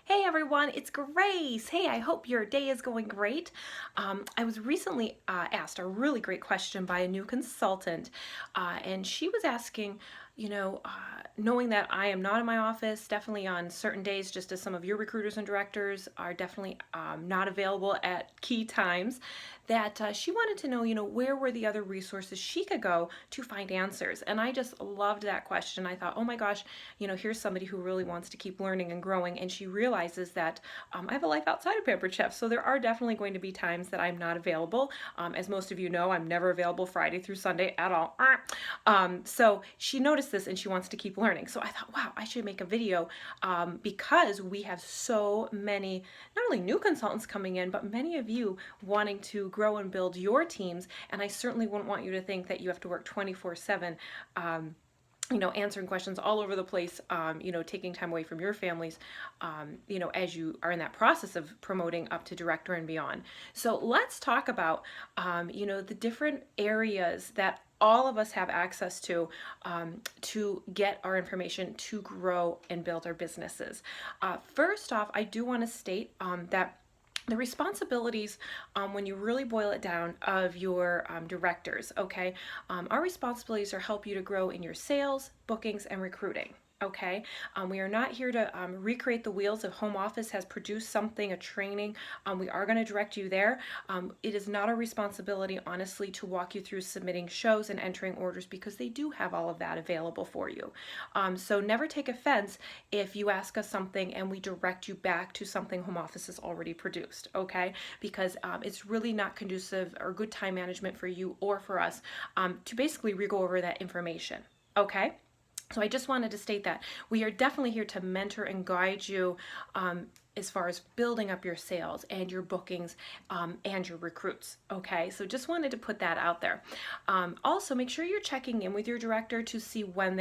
Hey everyone, it's Grace. Hey, I hope your day is going great. I was recently asked a really great question by a new consultant, and she was asking, knowing that I am not in my office, definitely on certain days, just as some of your recruiters and directors are definitely not available at key times, that she wanted to know, where were the other resources she could go to find answers. And I just loved that question. I thought, oh my gosh, here's somebody who really wants to keep learning and growing, and she realizes that I have a life outside of Pampered Chef, so there are definitely going to be times that I'm not available. As most of you know, I'm never available Friday through Sunday at all. So she noticed this and she wants to keep learning. So I thought, wow, I should make a video because we have so many, not only new consultants coming in, but many of you wanting to grow and build your teams. And I certainly wouldn't want you to think that you have to work 24/7. Answering questions all over the place, taking time away from your families, as you are in that process of promoting up to director and beyond. So let's talk about, the different areas that all of us have access to get our information to grow and build our businesses. First off, I do want to state that the responsibilities, when you really boil it down, of your directors, okay, our responsibilities are help you to grow in your sales, bookings, and recruiting. Okay, we are not here to recreate the wheels. If home office has produced something, a training, we are going to direct you there. It is not a responsibility, honestly, to walk you through submitting shows and entering orders, because they do have all of that available for you. So never take offense if you ask us something and we direct you back to something home office has already produced, okay? Because it's really not conducive or good time management for you or for us to basically re-go over that information, okay? So I just wanted to state that we are definitely here to mentor and guide you as far as building up your sales and your bookings and your recruits. Okay, so just wanted to put that out there. Also, make sure you're checking in with your director to see when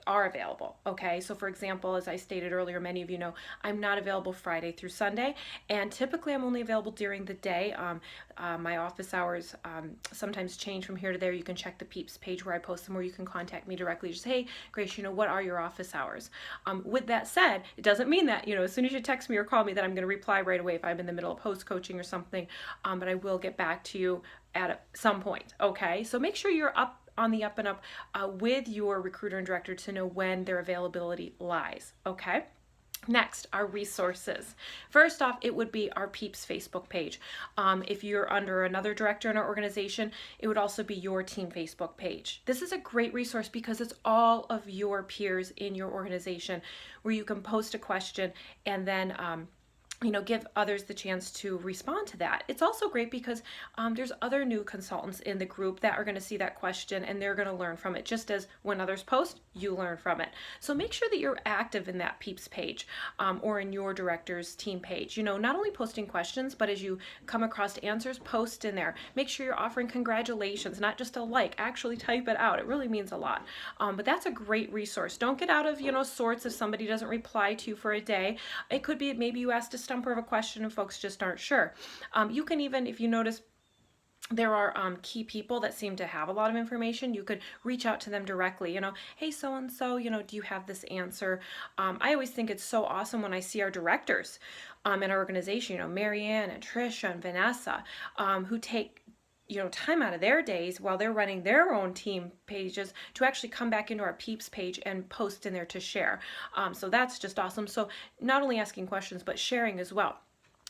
are available. Okay, so for example, as I stated earlier, many of you know I'm not available Friday through Sunday, and typically I'm only available during the day. My office hours sometimes change from here to there. You can check the Peeps page where I post them, or you can contact me directly. Just, hey, Grace, what are your office hours? With that said, it doesn't mean that, as soon as you text me or call me, that I'm going to reply right away if I'm in the middle of post coaching or something, but I will get back to you at some point, okay? So make sure you're on the up and up with your recruiter and director to know when their availability lies, okay? Next, our resources. First off, it would be our Peeps Facebook page. If you're under another director in our organization, it would also be your team Facebook page. This is a great resource because it's all of your peers in your organization where you can post a question and then give others the chance to respond to that. It's also great because there's other new consultants in the group that are going to see that question and they're going to learn from it, just as when others post, you learn from it. So make sure that you're active in that Peeps page or in your director's team page. Not only posting questions, but as you come across answers, post in there. Make sure you're offering congratulations, not just a like. Actually type it out. It really means a lot. But that's a great resource. Don't get out of, sorts if somebody doesn't reply to you for a day. It could be maybe you asked a stumper of a question and folks just aren't sure. You can even, if you notice, there are key people that seem to have a lot of information. You could reach out to them directly, hey, so-and-so, do you have this answer? I always think it's so awesome when I see our directors in our organization, Marianne and Trisha and Vanessa, who take time out of their days while they're running their own team pages to actually come back into our Peeps page and post in there to share. So that's just awesome. So not only asking questions, but sharing as well.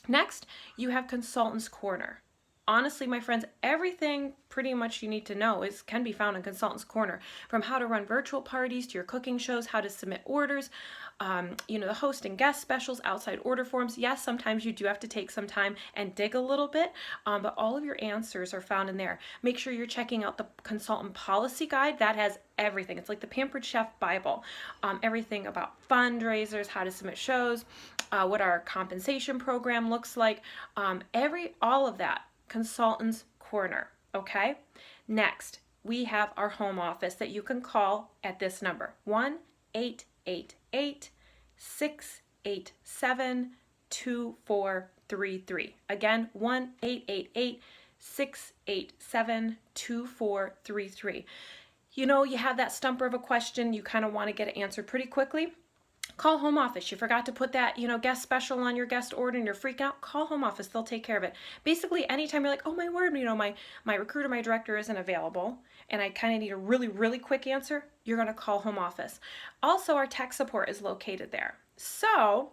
Next, you have Consultants Corner. Honestly, my friends, everything pretty much you need to know can be found in Consultants Corner, from how to run virtual parties to your cooking shows, how to submit orders, the host and guest specials, outside order forms. Yes, sometimes you do have to take some time and dig a little bit, but all of your answers are found in there. Make sure you're checking out the Consultant Policy Guide. That has everything. It's like the Pampered Chef Bible. Everything about fundraisers, how to submit shows, what our compensation program looks like, all of that. Consultants Corner, okay? Next, we have our home office that you can call at this number, 1-888-687-2433. Again, 1-888-687-2433. You have that stumper of a question, you kind of want to get it answered pretty quickly. Call home office. You forgot to put that, guest special on your guest order and you're freaking out. Call home office. They'll take care of it. Basically, anytime you're like, oh my word, my recruiter, my director isn't available and I kind of need a really, really quick answer, you're going to call home office. Also, our tech support is located there. So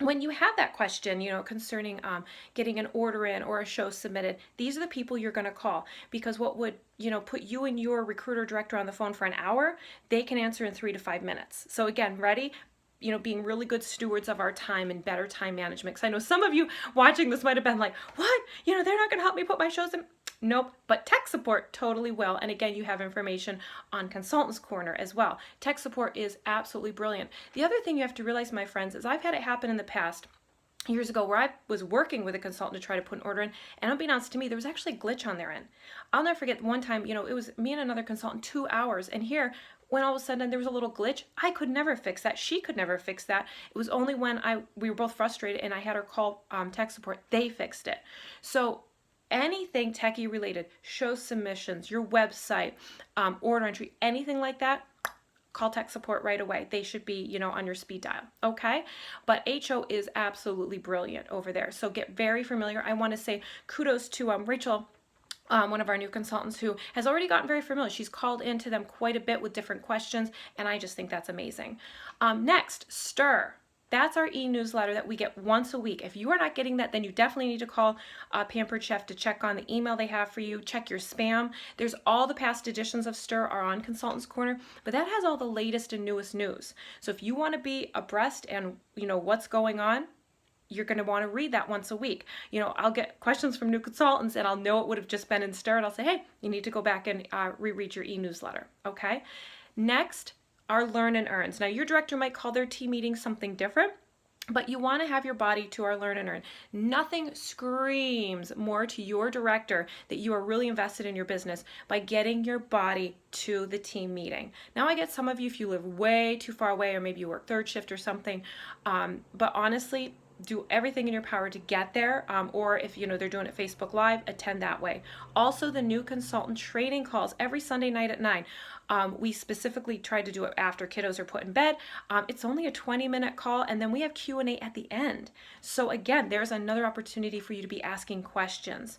when you have that question, concerning getting an order in or a show submitted, these are the people you're going to call, because what would, put you and your recruiter director on the phone for an hour, they can answer in 3 to 5 minutes. So again, ready? Being really good stewards of our time and better time management. Because I know some of you watching this might have been like, what? They're not going to help me put my shows in. Nope, but tech support totally will. And again, you have information on Consultants Corner as well. Tech support is absolutely brilliant. The other thing you have to realize, my friends, is I've had it happen in the past years ago where I was working with a consultant to try to put an order in, and unbeknownst to me, there was actually a glitch on their end. I'll never forget one time, it was me and another consultant, 2 hours, and here, when all of a sudden there was a little glitch, I could never fix that. She could never fix that. It was only when we were both frustrated and I had her call tech support, they fixed it. So anything techie related, show submissions, your website, order entry, anything like that, call tech support right away. They should be, on your speed dial, okay? But HO is absolutely brilliant over there. So get very familiar. I want to say kudos to Rachel, one of our new consultants, who has already gotten very familiar. She's called into them quite a bit with different questions, and I just think that's amazing. Next, Stir. That's our e-newsletter that we get once a week. If you are not getting that, then you definitely need to call Pampered Chef to check on the email they have for you. Check your spam. There's all the past editions of Stir are on Consultants Corner, but that has all the latest and newest news. So if you want to be abreast and what's going on, you're going to want to read that once a week. I'll get questions from new consultants and I'll know it would have just been in Stir, and I'll say, hey, you need to go back and reread your e-newsletter, okay? Next, our Learn and Earns. Now, your director might call their team meeting something different, but you want to have your body to our Learn and Earn. Nothing screams more to your director that you are really invested in your business by getting your body to the team meeting. Now, I get some of you, if you live way too far away or maybe you work third shift or something, but honestly, do everything in your power to get there, or if they're doing it Facebook Live, attend that way. Also, the new consultant training calls every Sunday night at 9. We specifically tried to do it after kiddos are put in bed. It's only a 20-minute call, and then we have Q&A at the end. So again, there's another opportunity for you to be asking questions.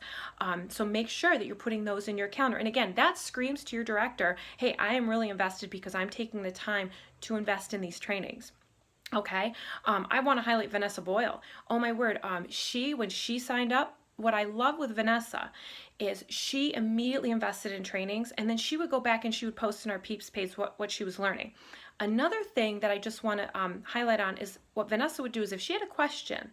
So make sure that you're putting those in your calendar. And again, that screams to your director, hey, I am really invested because I'm taking the time to invest in these trainings. Okay, I want to highlight Vanessa Boyle. Oh my word, when she signed up, what I love with Vanessa is she immediately invested in trainings, and then she would go back and she would post in our Peeps page what she was learning. Another thing that I just want to highlight on is what Vanessa would do is if she had a question,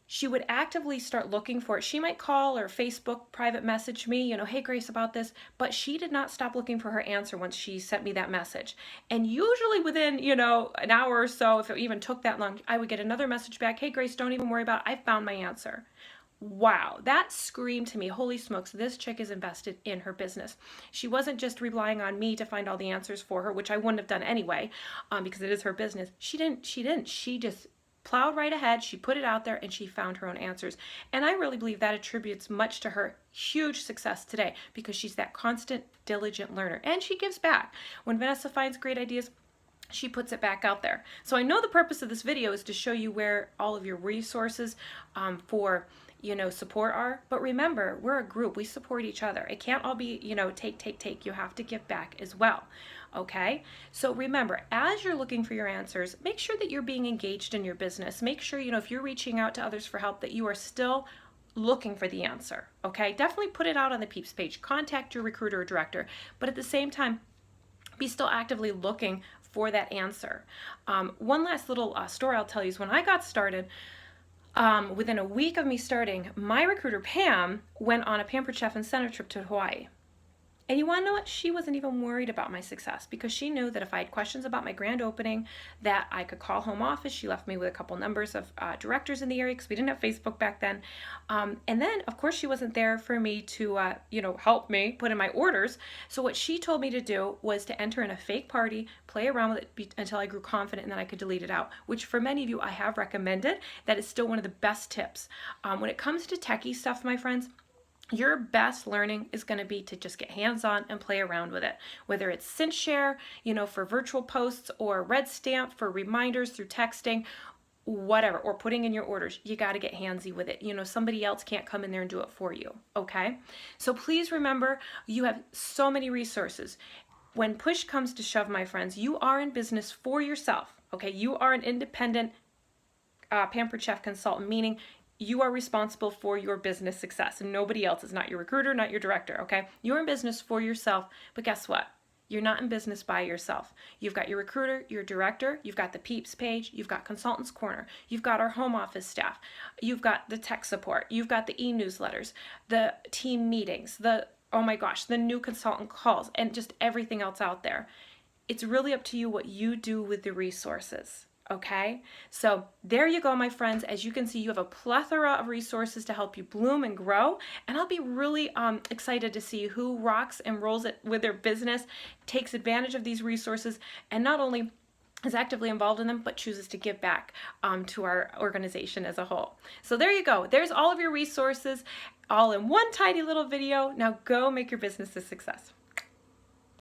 she would actively start looking for it. She might call or Facebook private message me, hey Grace, about this, but she did not stop looking for her answer once she sent me that message. And usually within, an hour or so, if it even took that long, I would get another message back, hey Grace, don't even worry about it, I found my answer. Wow, that screamed to me, holy smokes, this chick is invested in her business. She wasn't just relying on me to find all the answers for her, which I wouldn't have done anyway, because it is her business. She just plowed right ahead, she put it out there, and she found her own answers. And I really believe that attributes much to her huge success today, because she's that constant, diligent learner. And she gives back. When Vanessa finds great ideas, she puts it back out there. So I know the purpose of this video is to show you where all of your resources for support are. But remember, we're a group. We support each other. It can't all be, take. You have to give back as well. Okay? So remember, as you're looking for your answers, make sure that you're being engaged in your business. Make sure, if you're reaching out to others for help, that you are still looking for the answer. Okay? Definitely put it out on the Peeps page. Contact your recruiter or director. But at the same time, be still actively looking for that answer. One last little story I'll tell you is when I got started, within a week of me starting, my recruiter, Pam, went on a Pampered Chef incentive trip to Hawaii. And you want to know what? She wasn't even worried about my success, because she knew that if I had questions about my grand opening, that I could call home office. She left me with a couple numbers of directors in the area, because we didn't have Facebook back then. And then, of course, she wasn't there for me to, help me put in my orders. So what she told me to do was to enter in a fake party, play around with it until I grew confident, and then I could delete it out, which for many of you I have recommended. That is still one of the best tips. When it comes to techie stuff, my friends, Your best learning is going to be to just get hands-on and play around with it. Whether it's SyncShare, for virtual posts, or Red Stamp for reminders through texting, whatever, or putting in your orders, you got to get handsy with it. Somebody else can't come in there and do it for you, okay? So please remember, you have so many resources. When push comes to shove, my friends, you are in business for yourself, okay? You are an independent Pampered Chef consultant, meaning you are responsible for your business success, and nobody else is. Not your recruiter, not your director, okay? You're in business for yourself, but guess what? You're not in business by yourself. You've got your recruiter, your director, you've got the Peeps page, you've got Consultants Corner, you've got our home office staff, you've got the tech support, you've got the e-newsletters, the team meetings, oh my gosh, the new consultant calls, and just everything else out there. It's really up to you what you do with the resources. Okay, so there you go, my friends. As you can see, you have a plethora of resources to help you bloom and grow, and I'll be really excited to see who rocks and rolls it with their business, takes advantage of these resources, and not only is actively involved in them, but chooses to give back to our organization as a whole. So there you go. There's all of your resources all in one tiny little video. Now go make your business a success.